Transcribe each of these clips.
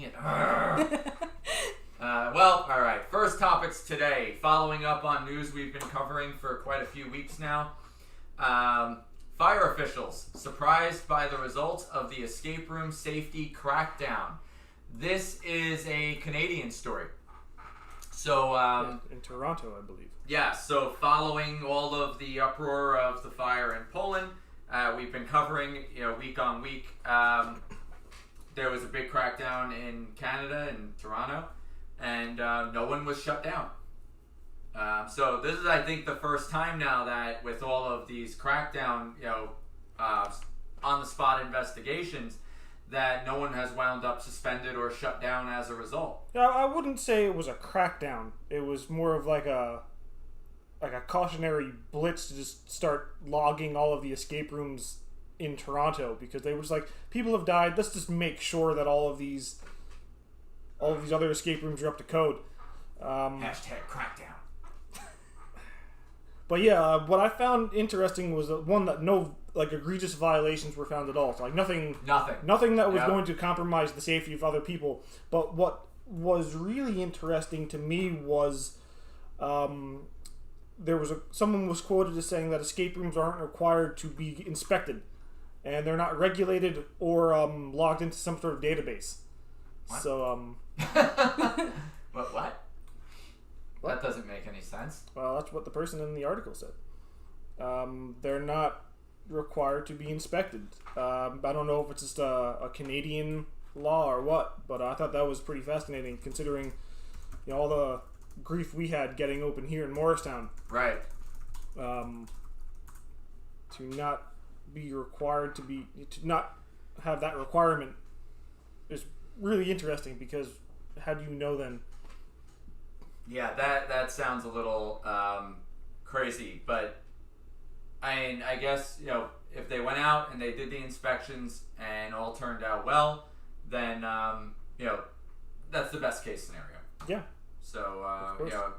it. Well, all right. First topics today. Following up on news we've been covering for quite a few weeks now. Fire officials surprised by the results of the escape room safety crackdown. This is a Canadian story. So in Toronto, I believe. Yeah. So following all of the uproar of the fire in Poland, we've been covering, week on week. There was a big crackdown in Canada, in Toronto, and no one was shut down. So this is, I think, the first time now that with all of these crackdown, on-the-spot investigations, that no one has wound up suspended or shut down as a result. Yeah, I wouldn't say it was a crackdown. It was more of like a cautionary blitz to just start logging all of the escape rooms in Toronto, because they were just like, people have died, let's just make sure that all of these other escape rooms are up to code. Hashtag crackdown. But yeah, what I found interesting was one that no egregious violations were found at all. So nothing that was going to compromise the safety of other people. But what was really interesting to me was someone was quoted as saying that escape rooms aren't required to be inspected, and they're not regulated or logged into some sort of database. What? So What? That doesn't make any sense. Well, that's what the person in the article said. They're not required to be inspected. I don't know if it's just a Canadian law or what, but I thought that was pretty fascinating, considering all the grief we had getting open here in Morristown. Right. To not be required to not have that requirement is really interesting, because how do you know then? Yeah, that sounds a little crazy, but I guess if they went out and they did the inspections and all turned out well, then that's the best case scenario. Yeah. So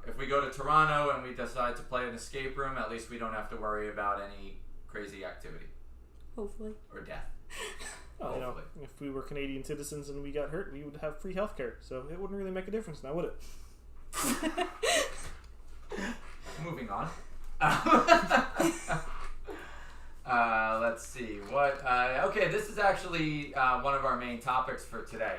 if we go to Toronto and we decide to play an escape room, at least we don't have to worry about any crazy activity. Hopefully. Or death. Hopefully. If we were Canadian citizens and we got hurt, we would have free healthcare, so it wouldn't really make a difference now, would it? Moving on. Let's see what. Okay, this is actually one of our main topics for today.